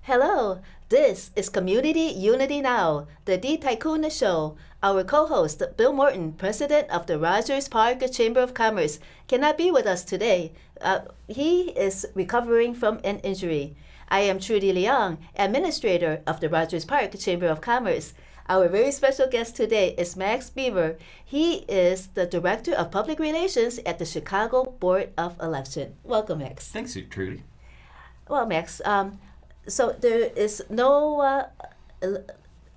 Hello, this is Community Unity Now, the D Tycoon Show. Our co-host, Bill Morton, president of the Rogers Park Chamber of Commerce, cannot be with us today. He is recovering from an injury. I am Trudy Leong, administrator of the Rogers Park Chamber of Commerce. Our very special guest today is Max Bever. He is the Director of Public Relations at the Chicago Board of Election. Welcome, Max. Thanks, Trudy. Well, Max, so there is no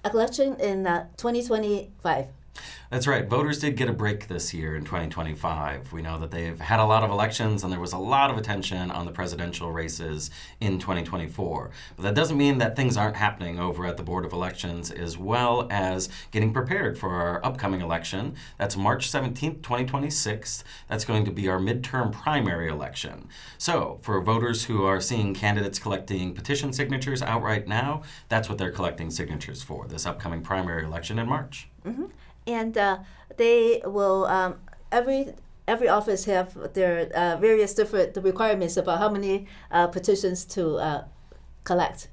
election in 2025. That's right. Voters did get a break this year in 2025. We know that they've had a lot of elections and there was a lot of attention on the presidential races in 2024. But that doesn't mean that things aren't happening over at the Board of Elections, as well as getting prepared for our upcoming election. That's March 17th, 2026. That's going to be our midterm primary election. So for voters who are seeing candidates collecting petition signatures out right now, that's what they're collecting signatures for, this upcoming primary election in March. Mm-hmm. And they will, every office have their various different requirements about how many petitions to collect.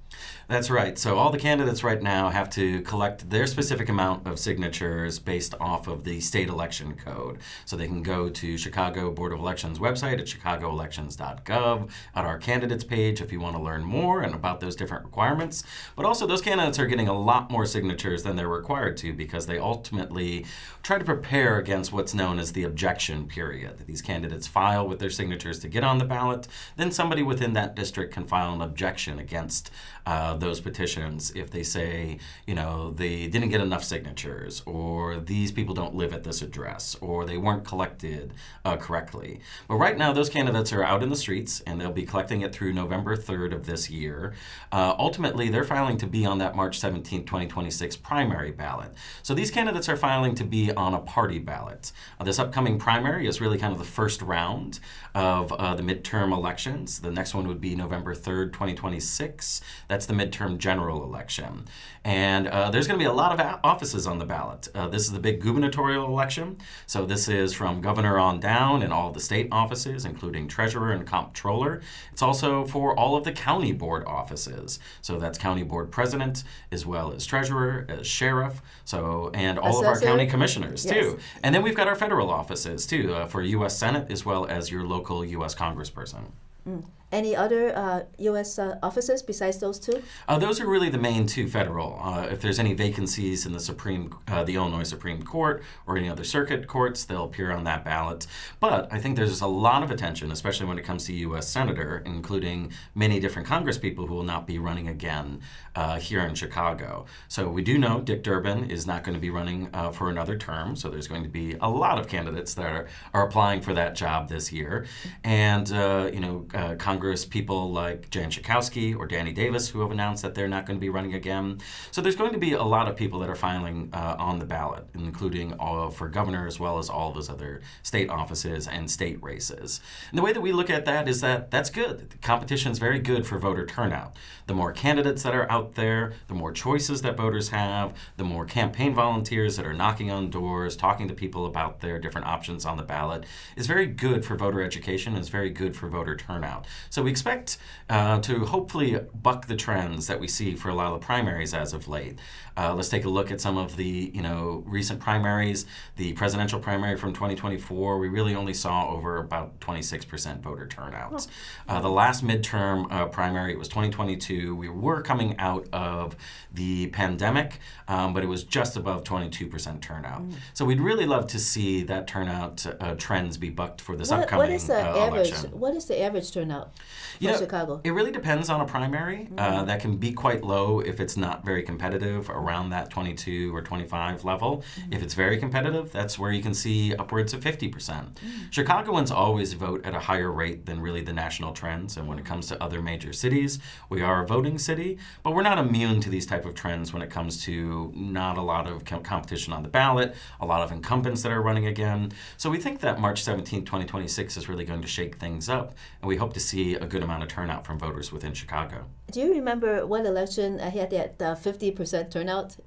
That's right. So all the candidates right now have to collect their specific amount of signatures based off of the state election code. So they can go to Chicago Board of Elections website at chicagooelections.gov at our candidates page if you want to learn more and about those different requirements. But also those candidates are getting a lot more signatures than they're required to because they ultimately try to prepare against what's known as the objection period. These candidates file with their signatures to get on the ballot. Then somebody within that district can file an objection against those petitions if they say, you know, they didn't get enough signatures, or these people don't live at this address, or they weren't collected correctly. But right now, those candidates are out in the streets, and they'll be collecting it through November 3rd of this year. Ultimately, they're filing to be on that March 17th, 2026 primary ballot. So these candidates are filing to be on a party ballot. This upcoming primary is really kind of the first round of the midterm elections. The next one would be November 3rd, 2026. That's the midterm general election. And there's going to be a lot of offices on the ballot. This is the big gubernatorial election. So this is from governor on down in all of the state offices, including treasurer and comptroller. It's also for all of the county board offices. So that's county board president, as well as treasurer, as sheriff, and all of our county commissioners, too. And then we've got our federal offices, too, for U.S. Senate, as well as your local U.S. congressperson. Any other U.S. offices besides those two? Those are really the main two federal. If there's any vacancies in the Illinois Supreme Court or any other circuit courts, they'll appear on that ballot. But I think there's a lot of attention, especially when it comes to U.S. Senator, including many different congresspeople who will not be running again here in Chicago. So we do know Dick Durbin is not going to be running for another term, so there's going to be a lot of candidates that are applying for that job this year. And, Congress people like Jan Schakowsky or Danny Davis who have announced that they're not going to be running again. So there's going to be a lot of people that are filing on the ballot, including for governor as well as all of those other state offices and state races. And the way that we look at that is that that's good. The competition is very good for voter turnout. The more candidates that are out there, the more choices that voters have, the more campaign volunteers that are knocking on doors, talking to people about their different options on the ballot is very good for voter education, is very good for voter turnout. So we expect to hopefully buck the trends that we see for a lot of the primaries as of late. Let's take a look at some of the recent primaries. The presidential primary from 2024, we really only saw over about 26% voter turnout. The last midterm primary, it was 2022. We were coming out of the pandemic, but it was just above 22% turnout. So we'd really love to see that turnout trends be bucked for this upcoming election. What is the average turnout for Chicago? It really depends on a primary. That can be quite low if it's not very competitive, around that 22 or 25 level. If it's very competitive, that's where you can see upwards of 50%. Chicagoans always vote at a higher rate than really the national trends, and when it comes to other major cities, we are a voting city, but we're not immune to these type of trends when it comes to not a lot of competition on the ballot, a lot of incumbents that are running again. So we think that March 17th, 2026 is really going to shake things up, and we hope to see see a good amount of turnout from voters within Chicago. Do you remember what election had that 50% turnout?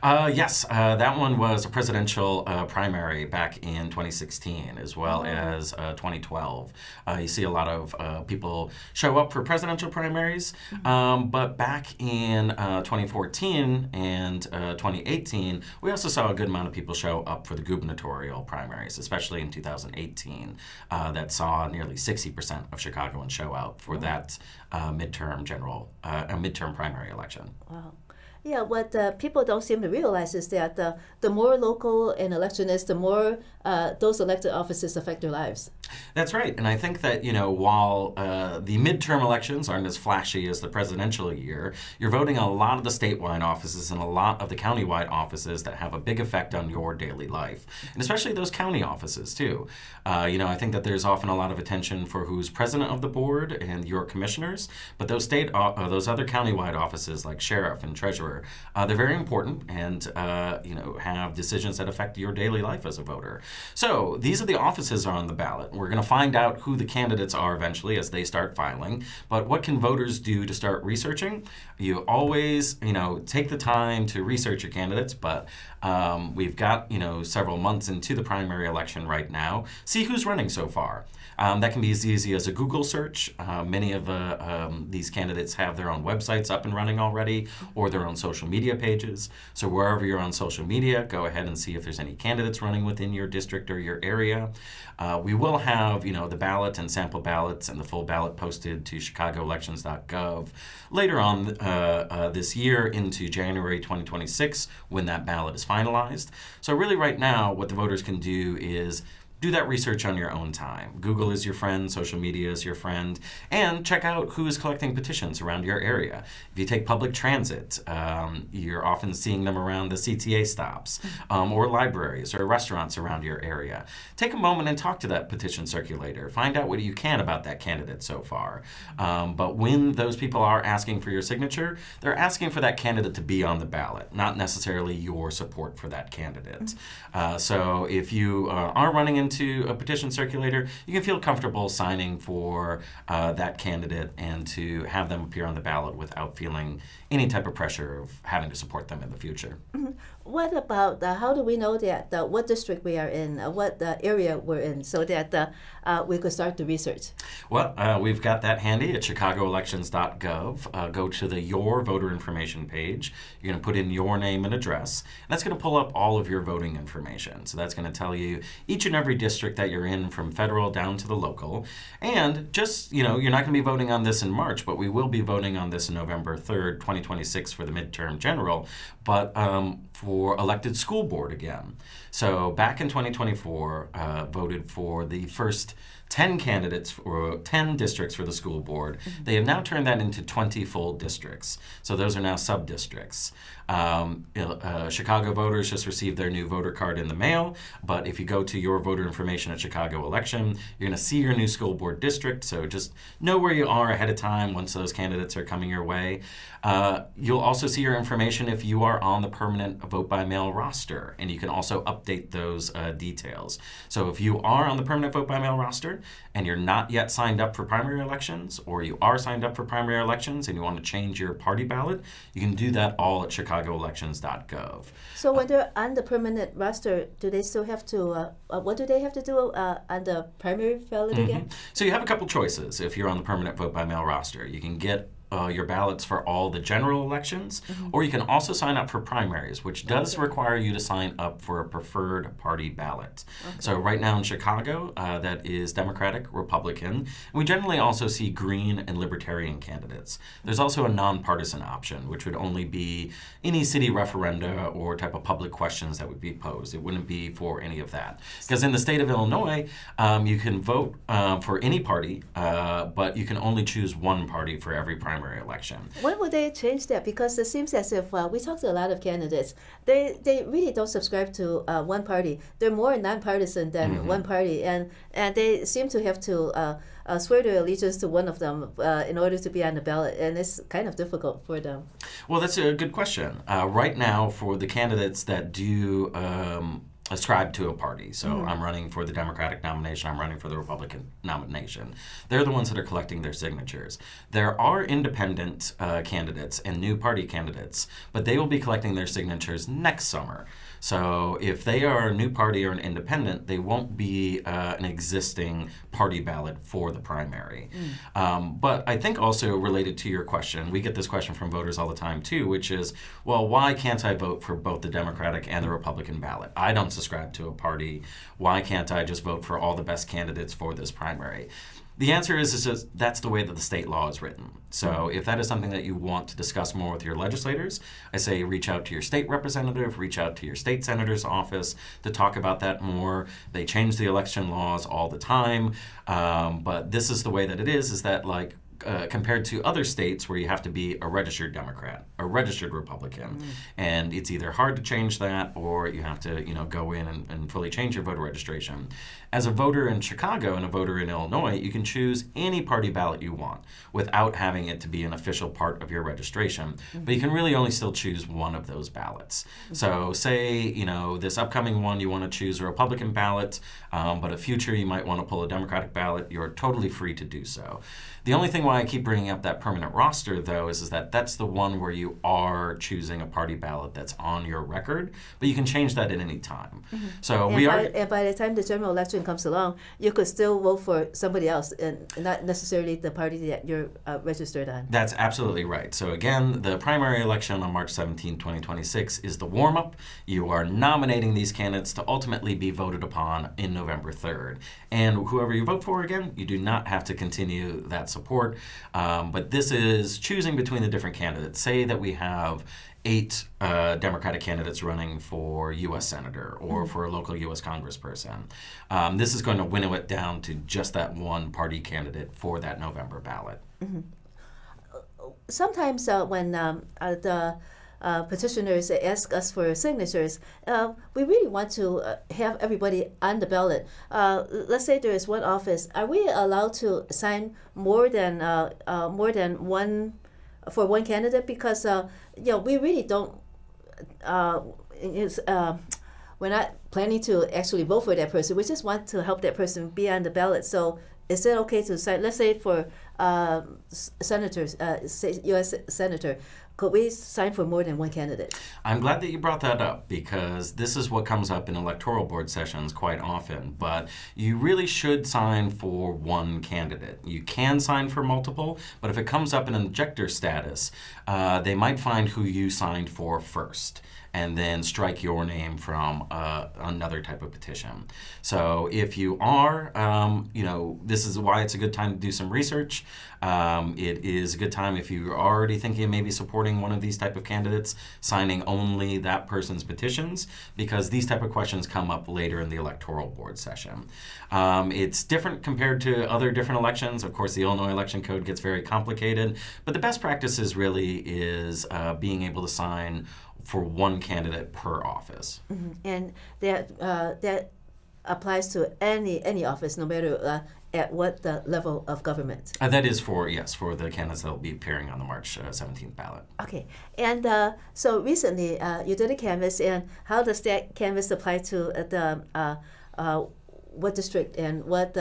Yes, that one was a presidential primary back in 2016 as well as 2012. You see a lot of people show up for presidential primaries, but back in 2014 and 2018, we also saw a good amount of people show up for the gubernatorial primaries, especially in 2018, that saw nearly 60% of Chicagoans show out for that midterm primary election. Wow. Yeah, what people don't seem to realize is that the more local an election is, the more those elected offices affect their lives. That's right. And I think that, while the midterm elections aren't as flashy as the presidential year, you're voting on a lot of the statewide offices and a lot of the countywide offices that have a big effect on your daily life. And especially those county offices, too. I think that there's often a lot of attention for who's president of the board and your commissioners, but those those other countywide offices like sheriff and treasurer, they're very important and, have decisions that affect your daily life as a voter. So these are the offices on the ballot. We're going to find out who the candidates are eventually as they start filing. But what can voters do to start researching? You always, take the time to research your candidates, but we've got, several months into the primary election right now. See who's running so far. That can be as easy as a Google search. Many of these candidates have their own websites up and running already, or their own social media pages. So wherever you're on social media, go ahead and see if there's any candidates running within your district or your area. We will have, the ballot and sample ballots and the full ballot posted to chicagoelections.gov later on this year into January 2026 when that ballot is finalized. So really right now, what the voters can do is do that research on your own time. Google is your friend, social media is your friend, and check out who is collecting petitions around your area. If you take public transit, you're often seeing them around the CTA stops, or libraries or restaurants around your area. Take a moment and talk to that petition circulator. Find out what you can about that candidate so far. But when those people are asking for your signature, they're asking for that candidate to be on the ballot, not necessarily your support for that candidate. So if you are running into a petition circulator, you can feel comfortable signing for that candidate and to have them appear on the ballot without feeling any type of pressure of having to support them in the future. What about how do we know that what district we are in, what area we're in, so that we could start the research? Well, we've got that handy at chicagoelections.gov. Go to the Your Voter Information page. You're going to put in your name and address. And that's going to pull up all of your voting information. So that's going to tell you each and every district that you're in from federal down to the local. And just, you're not going to be voting on this in March, but we will be voting on this in November 3rd, 2026 for the midterm general, but for elected school board again. So back in 2024, voted for the first 10 candidates or 10 districts for the school board. They have now turned that into 20 full districts. So those are now sub-districts. Chicago voters just received their new voter card in the mail, but if you go to Your Voter Information at Chicago Election, you're going to see your new school board district, so just know where you are ahead of time once those candidates are coming your way. You'll also see your information if you are on the permanent vote-by-mail roster, and you can also update those details. So if you are on the permanent vote-by-mail roster and you're not yet signed up for primary elections, or you are signed up for primary elections and you want to change your party ballot, you can do that all at chicagoelections.gov. So when they're on the permanent roster, do they still have to, what do they have to do on the primary ballot again? So you have a couple choices if you're on the permanent vote-by-mail roster. You can get your ballots for all the general elections, or you can also sign up for primaries, which does require you to sign up for a preferred party ballot. So right now in Chicago, that is Democratic, Republican. And we generally also see Green and Libertarian candidates. There's also a nonpartisan option, which would only be any city referenda or type of public questions that would be posed. It wouldn't be for any of that. Because in the state of Illinois, you can vote for any party, but you can only choose one party for every primary election. When will they change that? Because it seems as if we talk to a lot of candidates, they really don't subscribe to one party. They're more nonpartisan than one party, and they seem to have to swear their allegiance to one of them in order to be on the ballot, and it's kind of difficult for them. Well, that's a good question. Right now, for the candidates that do ascribe to a party. So I'm running for the Democratic nomination, I'm running for the Republican nomination. They're the ones that are collecting their signatures. There are independent candidates and new party candidates, but they will be collecting their signatures next summer. So if they are a new party or an independent, they won't be an existing party ballot for the primary. But I think also related to your question, we get this question from voters all the time too, which is, well, why can't I vote for both the Democratic and the Republican ballot? I don't subscribe to a party. Why can't I just vote for all the best candidates for this primary? The answer is just that's the way that the state law is written. So if that is something that you want to discuss more with your legislators, I say reach out to your state representative, reach out to your state senator's office to talk about that more. They change the election laws all the time, but this is the way that it is that like compared to other states where you have to be a registered Democrat, a registered Republican, and it's either hard to change that or you have to, go in and fully change your voter registration. As a voter in Chicago and a voter in Illinois, you can choose any party ballot you want without having it to be an official part of your registration. But you can really only still choose one of those ballots. So say, this upcoming one you want to choose a Republican ballot, but a future you might want to pull a Democratic ballot, you're totally free to do so. The only thing why I keep bringing up that permanent roster, though, is that that's the one where you are choosing a party ballot that's on your record, but you can change that at any time. So and by the time the general election comes along, you could still vote for somebody else and not necessarily the party that you're registered on. That's absolutely right. So again, the primary election on March 17, 2026 is the warm-up. You are nominating these candidates to ultimately be voted upon in November 3rd. And whoever you vote for, again, you do not have to continue that support. But this is choosing between the different candidates. Say that we have 8 Democratic candidates running for U.S. Senator or for a local U.S. Congressperson. This is going to winnow it down to just that one party candidate for that November ballot. Sometimes when the petitioners ask us for signatures, we really want to have everybody on the ballot. Let's say there is one office. Are we allowed to sign more than one for one candidate? Because we really don't. We're not planning to actually vote for that person. We just want to help that person be on the ballot. So is it okay to sign? Let's say for senators, U.S. senator. Could we sign for more than one candidate? I'm glad that you brought that up because this is what comes up in electoral board sessions quite often. But you really should sign for one candidate. You can sign for multiple, but if it comes up in an objector status, they might find who you signed for first and then strike your name from another type of petition. So if you are, this is why it's a good time to do some research. It is a good time if you're already thinking of maybe supporting one of these type of candidates, signing only that person's petitions, because these type of questions come up later in the electoral board session. It's different compared to other different elections. Of course, the Illinois election code gets very complicated, but the best practices really is being able to sign for one candidate per office. And that applies to any office, no matter at what the level of government. That is for the candidates that will be appearing on the March 17th ballot. Okay, and so recently you did a canvass, and how does that canvass apply to the what district and what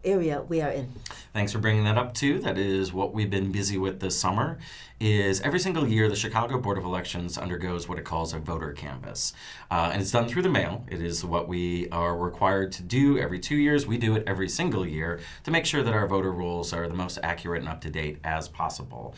area we are in? Thanks for bringing that up too. That is what we've been busy with this summer. Is every single year the Chicago Board of Elections undergoes what it calls a voter canvass. And it's done through the mail. It is what we are required to do every 2 years. We do it every single year to make sure that our voter rolls are the most accurate and up-to-date as possible.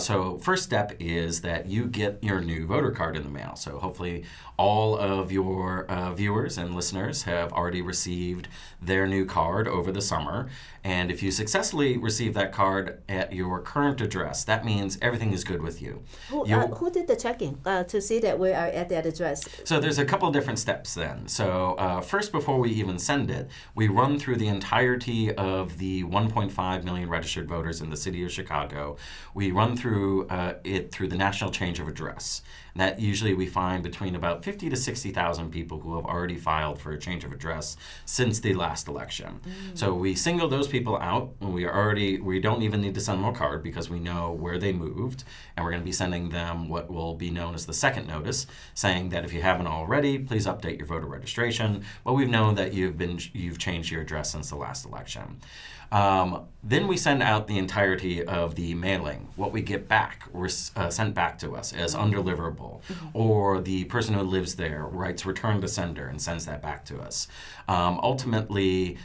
So first step is that you get your new voter card in the mail. So hopefully all of your viewers and listeners have already received their new card over the summer. And if you successfully receive that card at your current address, that means everything is good with you. Who did the checking to see that we are at that address? So there's a couple of different steps then. So first, before we even send it, we run through the entirety of the 1.5 million registered voters in the city of Chicago. We run through it through the national change of address. And that usually we find between about 50 to 60,000 people who have already filed for a change of address since the last election. So we single those people out we don't even need to send them a card because we know where they moved, and we're going to be sending them what will be known as the second notice, saying that if you haven't already, please update your voter registration. But we've known that you've changed your address since the last election. Then we send out the entirety of the mailing. What we get back, sent back to us as undeliverable, or the person who lives there writes return to sender and sends that back to us. Ultimately,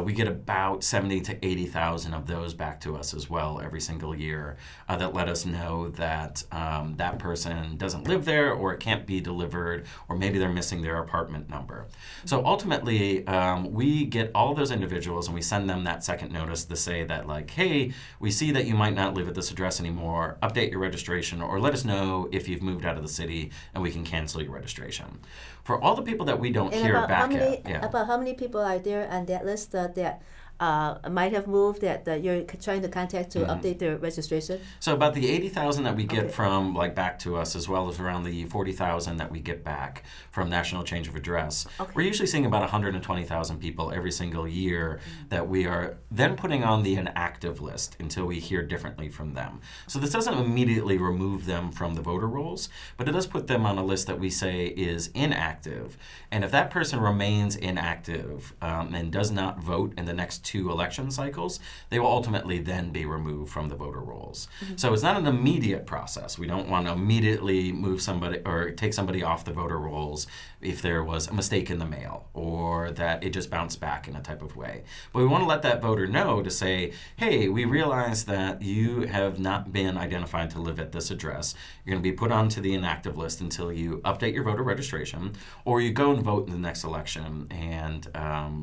we get about 70 to 80,000 of those back to us as well every single year that let us know that that person doesn't live there, or it can't be delivered, or maybe they're missing their apartment number. So ultimately, we get all those individuals and we send them that second notice to say that, like, hey, we see that you might not live at this address anymore, update your registration, or let us know if you've moved out of the city and we can cancel your registration. For all the people that we don't hear back at. About how many people are there on that list that might have moved that you're trying to contact to update their registration? So about the 80,000 that we get from back to us, as well as around the 40,000 that we get back from National Change of Address. We're usually seeing about 120,000 people every single year that we are then putting on the inactive list until we hear differently from them. So this doesn't immediately remove them from the voter rolls, but it does put them on a list that we say is inactive. And if that person remains inactive and does not vote in the next 2 election cycles, they will ultimately then be removed from the voter rolls. So it's not an immediate process. We don't want to immediately move somebody or take somebody off the voter rolls if there was a mistake in the mail or that it just bounced back in a type of way. But we want to let that voter know to say, hey, we realize that you have not been identified to live at this address. You're going to be put onto the inactive list until you update your voter registration, or you go and vote in the next election and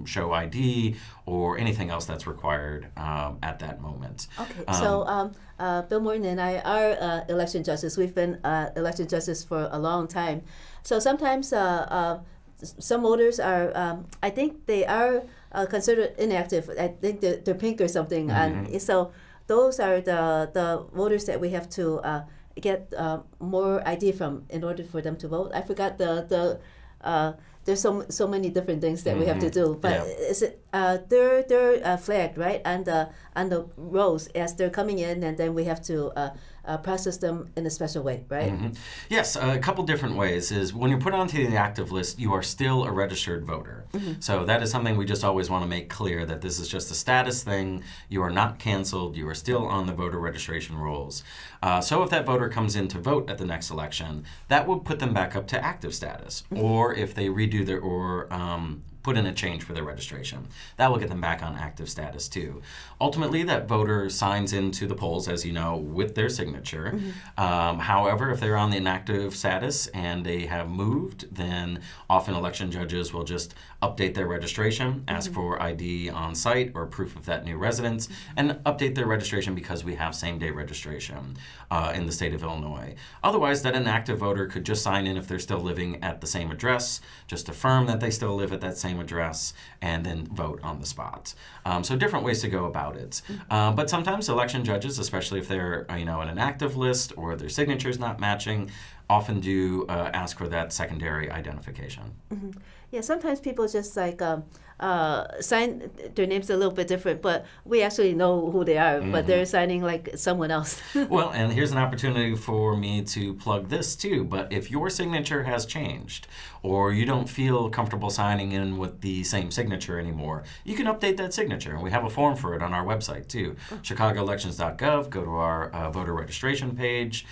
show ID or anything else that's required at that moment. Okay, so Bill Morton and I are election judges. We've been election judges for a long time. So sometimes some voters are, I think they are considered inactive. I think they're pink or something. And so those are the voters that we have to get more ID from in order for them to vote. I forgot there's so many different things that we have to do, but is it they're flagged, right, on the rows as they're coming in, and then we have to process them in a special way, right? Yes, a couple different ways. Is when you're put onto the active list, you are still a registered voter. So that is something we just always want to make clear, that this is just a status thing. You are not canceled. You are still on the voter registration rolls. So if that voter comes in to vote at the next election, that will put them back up to active status. Or if they redo their put in a change for their registration, that will get them back on active status too. Ultimately, that voter signs into the polls, as you know, with their signature. However, if they're on the inactive status and they have moved, then often election judges will just update their registration, ask for ID on site or proof of that new residence, and update their registration because we have same-day registration in the state of Illinois. Otherwise, that inactive voter could just sign in if they're still living at the same address, just affirm that they still live at that same address, and then vote on the spot. So different ways to go about it. But sometimes election judges, especially if they're in an inactive list or their signature's not matching, often do ask for that secondary identification. Yeah, sometimes people just sign their names a little bit different, but we actually know who they are, but they're signing like someone else. Well, and here's an opportunity for me to plug this too, but if your signature has changed or you don't feel comfortable signing in with the same signature anymore, you can update that signature, and we have a form for it on our website too, chicagoelections.gov. Go to our voter registration page.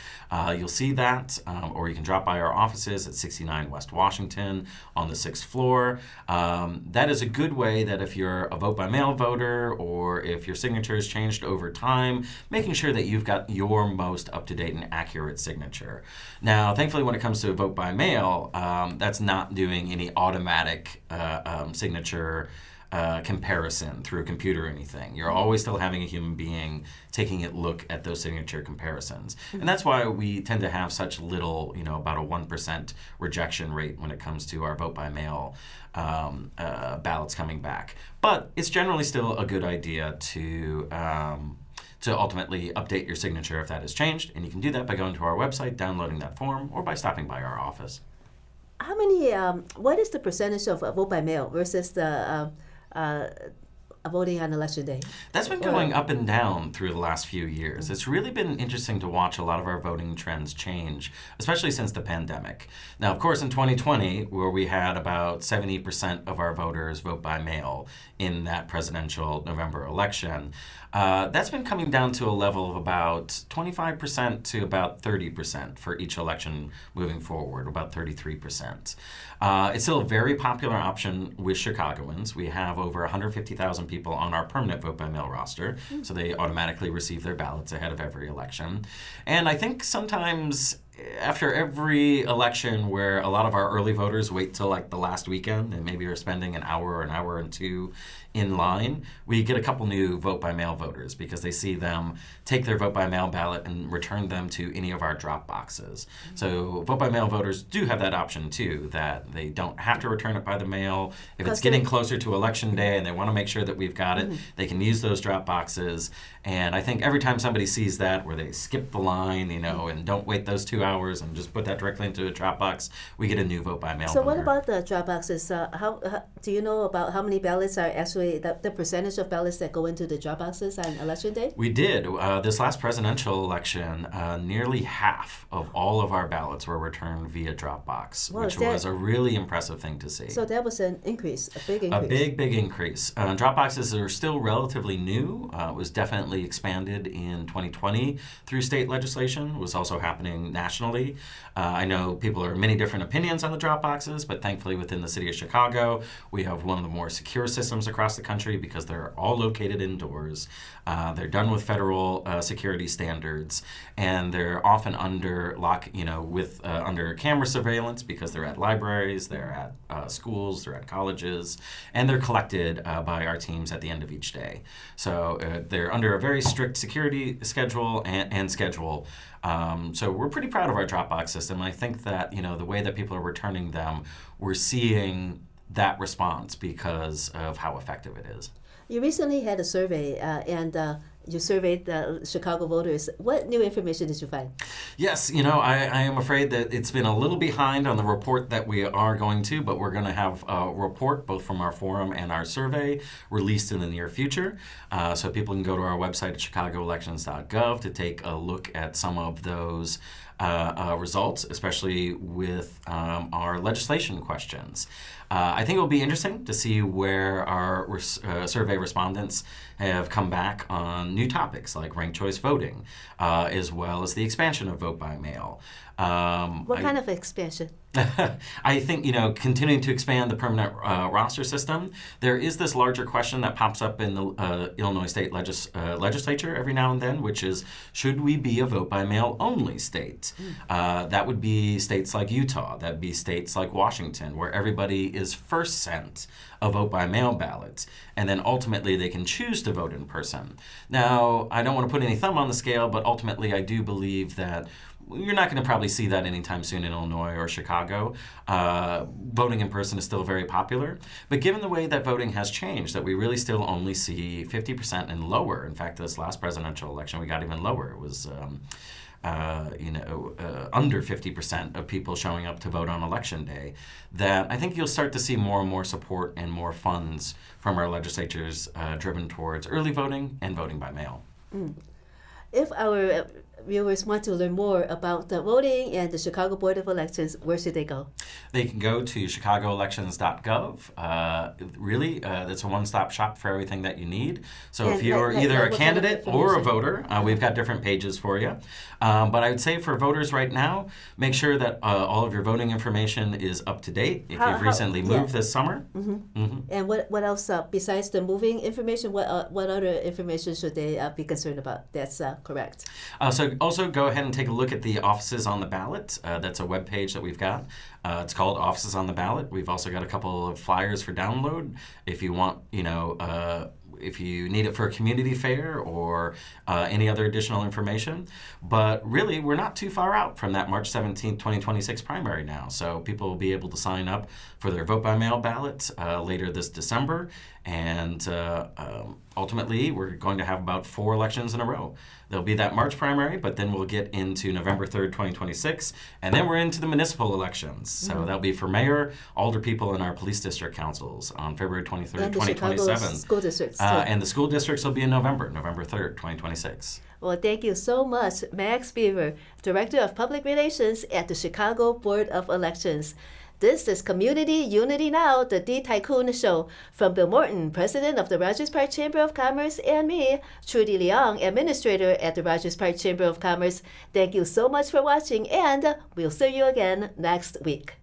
You'll see that, or you can drop by our offices at 69 West Washington on the 6th floor. That is a good way that if you're a vote-by-mail voter or if your signature has changed over time, making sure that you've got your most up-to-date and accurate signature. Now, thankfully, when it comes to vote-by-mail, that's not doing any automatic signature comparison through a computer or anything. You're always still having a human being taking a look at those signature comparisons. And that's why we tend to have such little, about a 1% rejection rate when it comes to our vote-by-mail ballots coming back. But it's generally still a good idea to ultimately update your signature if that has changed. And you can do that by going to our website, downloading that form, or by stopping by our office. How many, what is the percentage of vote by mail versus the voting on election day? That's been going up and down through the last few years. It's really been interesting to watch a lot of our voting trends change, especially since the pandemic. Now, of course, in 2020, where we had about 70% of our voters vote by mail in that presidential November election, that's been coming down to a level of about 25% to about 30% for each election moving forward, about 33%. It's still a very popular option with Chicagoans. We have over 150,000 people on our permanent vote-by-mail roster, so they automatically receive their ballots ahead of every election. And I think sometimes after every election where a lot of our early voters wait till like the last weekend and maybe are spending an hour or an hour and two in line, we get a couple new vote-by-mail voters because they see them take their vote-by-mail ballot and return them to any of our drop boxes. So vote-by-mail voters do have that option too, that they don't have to return it by the mail. If it's getting closer to election day and they want to make sure that we've got it, they can use those drop boxes. And I think every time somebody sees that, where they skip the line, and don't wait those 2 hours and just put that directly into a drop box, we get a new vote-by-mail voter. So what about the drop boxes? How do you know about how many ballots are actually, the percentage of ballots that go into the drop boxes on election day? We did. This last presidential election, nearly half of all of our ballots were returned via drop box, which was a really impressive thing to see. So that was an increase, a big increase. A big increase. Drop boxes are still relatively new. It was definitely expanded in 2020 through state legislation. It was also happening nationally. I know people are many different opinions on the drop boxes, but thankfully within the city of Chicago, we have one of the more secure systems across the country because they're all located indoors. They're done with federal security standards, and they're often under under camera surveillance because they're at libraries, they're at schools, they're at colleges, and they're collected by our teams at the end of each day. So they're under a very strict security schedule and schedule. So we're pretty proud of our Dropbox system. I think that the way that people are returning them, we're seeing that response because of how effective it is. You recently had a survey, and you surveyed the Chicago voters. What new information did you find? Yes, I am afraid that it's been a little behind on the report that we are going to, but we're going to have a report both from our forum and our survey released in the near future. So people can go to our website at chicagoelections.gov to take a look at some of those results, especially with our legislation questions. I think it will be interesting to see where our survey respondents have come back on new topics like ranked choice voting, as well as the expansion of vote by mail. What kind of expansion? I think, continuing to expand the permanent roster system, there is this larger question that pops up in the Illinois State Legislature every now and then, which is, should we be a vote-by-mail only state? That would be states like Utah, that would be states like Washington, where everybody is first sent a vote-by-mail ballot, and then ultimately they can choose to vote in person. Now, I don't want to put any thumb on the scale, but ultimately I do believe that you're not going to probably see that anytime soon in Illinois or Chicago. Voting in person is still very popular. But given the way that voting has changed, that we really still only see 50% and lower. In fact, this last presidential election, we got even lower. It was under 50% of people showing up to vote on election day, that I think you'll start to see more and more support and more funds from our legislatures driven towards early voting and voting by mail. If our viewers want to learn more about the voting and the Chicago Board of Elections, where should they go? They can go to chicagoelections.gov. Really, that's a one-stop shop for everything that you need. So if you're either a candidate or a voter, we've got different pages for you. But I would say for voters right now, make sure that all of your voting information is up to date. If you've recently moved this summer. And what else, besides the moving information, what other information should they be concerned about? That's correct. So also go ahead and take a look at the Offices on the Ballot. That's a web page that we've got. It's called Offices on the Ballot. We've also got a couple of flyers for download if you want, if you need it for a community fair or any other additional information. But really, we're not too far out from that March 17th, 2026 primary now. So people will be able to sign up for their vote-by-mail ballots later this December. And ultimately, we're going to have about 4 elections in a row. There'll be that March primary, but then we'll get into November 3rd, 2026, and then we're into the municipal elections. So that'll be for mayor, alder people, and our police district councils on February 23rd, And the 2027. Chicago school districts, too. And the school districts will be in November 3rd, 2026. Well, thank you so much, Max Bever, Director of Public Relations at the Chicago Board of Elections. This is Community Unity Now, the D Tycoon Show. From Bill Morton, President of the Rogers Park Chamber of Commerce, and me, Trudy Leong, Administrator at the Rogers Park Chamber of Commerce. Thank you so much for watching, and we'll see you again next week.